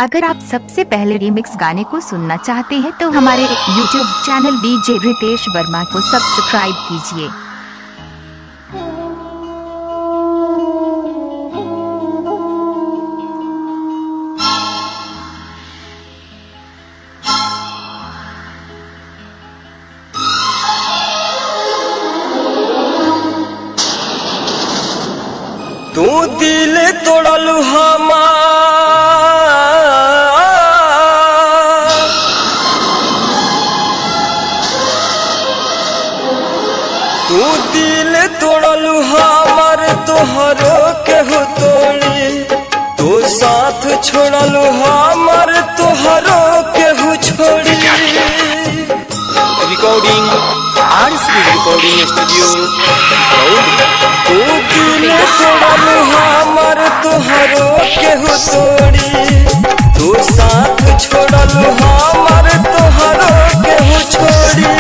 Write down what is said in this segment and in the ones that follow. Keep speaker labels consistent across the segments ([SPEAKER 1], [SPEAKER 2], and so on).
[SPEAKER 1] अगर आप सबसे पहले रीमिक्स गाने को सुनना चाहते हैं तो हमारे YouTube channel DJ Ritesh Verma को सब्सक्राइब कीजिए।
[SPEAKER 2] तू दिल तोड़लू हमार, तू दिल तोड़लू हमार, तोहरो केहू तोड़ी, तू साथ छोड़लू हमार, तोहरो केहू छोड़ी। Recording RCB recording studio. तू दिल तोड़लू हमार, तोहरो केहू तोड़ी, तू साथ छोड़लू हमार, तोहरो केहू छोड़ी,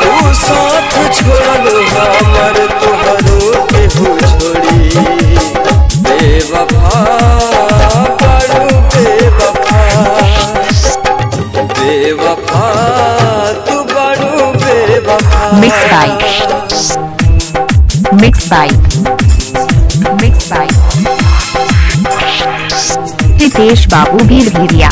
[SPEAKER 2] तू साथ छोड़लू हमार, तोहरो केहू छोड़ी। बेवफा बड़ू बेवफा, बेवफा तू बड़ू बेवफा।
[SPEAKER 1] मिक्स बाय रितेश बाबू भीड़िया।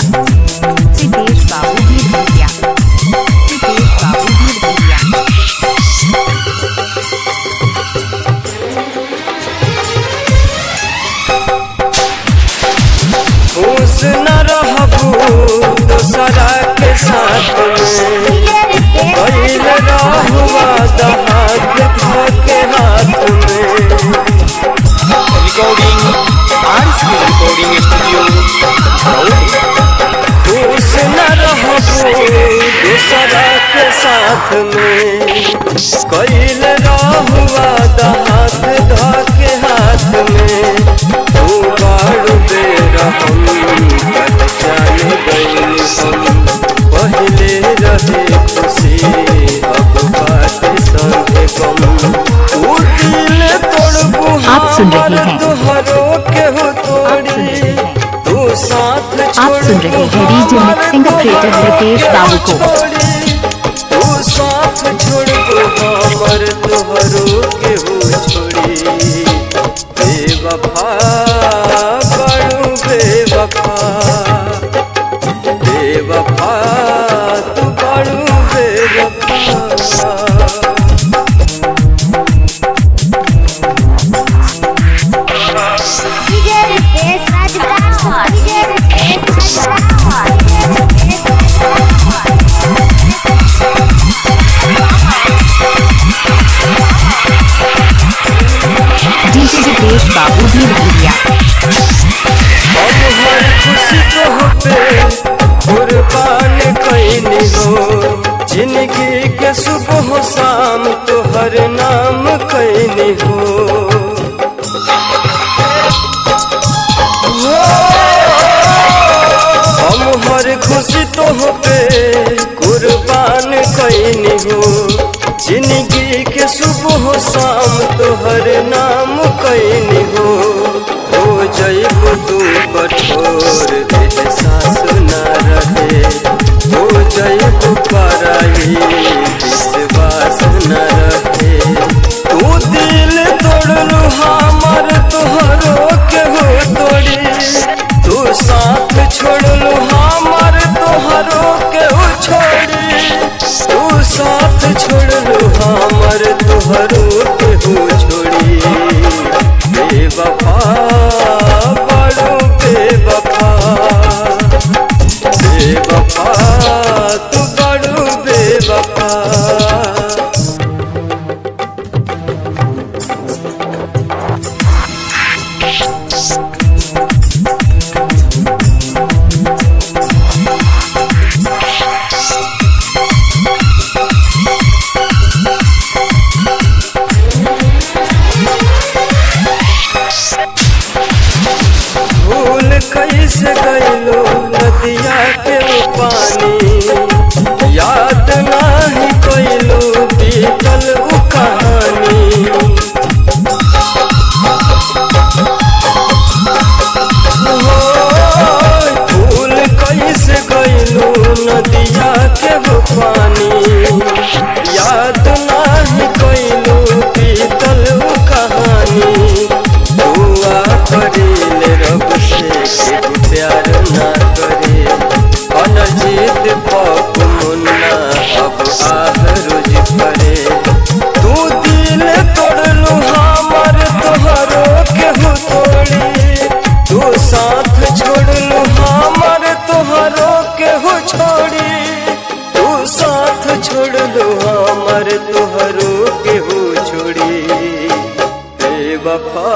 [SPEAKER 2] खुश न रहबू दोसरा के साथ में, कैल रहुआ हाथ धोके हाथ में। Recording RCB recording studio. खुश न रहबू दोसरा के साथ में, कैल रहुआ हाथ धोके हाथ में। तू बाड़ू बेरहम जाने गई हम, पहले रहे खुशी अब बात संगे गम। तू दिल तोड़बू हमार, तोहरो केहू तोड़ी, तू साथ छोड़बू हमार,
[SPEAKER 1] रितेश बाबू को।
[SPEAKER 2] तू साथ छोड़बू हमार, तोहरो केहू छोड़ी। बेवफा बड़ू बेवफा, बेवफा तू बड़ू बेवफा।
[SPEAKER 1] रितेश बाबू भीड़िया।
[SPEAKER 2] हम हर खुशी तोहपे कुर्बान कैनी हो, जिंदगी के सुबह शाम तोहर नाम कैनी हो। हम हर खुशी तोहपे कुर्बान कैनी हो, जिंदगी के सुबह शाम तोहर नाम कैनी हो। हो जइबू तू कठोर एहसास न रहे, हो जइबू पराई विश्वास न रहे। तू दिल तोड़लू हमार, तोहरो केहू तोड़ी, तू साथ छोड़लू हमार, तोहरो केहू छोड़ी, तू साथ छोड़लू हमार, तोहरो केहू छोड़ी। बेवफा बड़ू बेवफा, बेवफा तू बड़ू बेवफा। कैसे गइलो नदिया के पानी, याद नाही कैलो बीतल उ कहानी। हो केहू प्यार ना करे। अनजीत पप्पू मुन्ना अब आह रोज करे। तू दिल तोड़लू हमर तोहरो केहू तोड़ी। तू साथ छोड़लू हमर तोहरो केहू छोड़ी। तू साथ छोड़लू हमर तोहरो केहू छोड़ी। बेवफा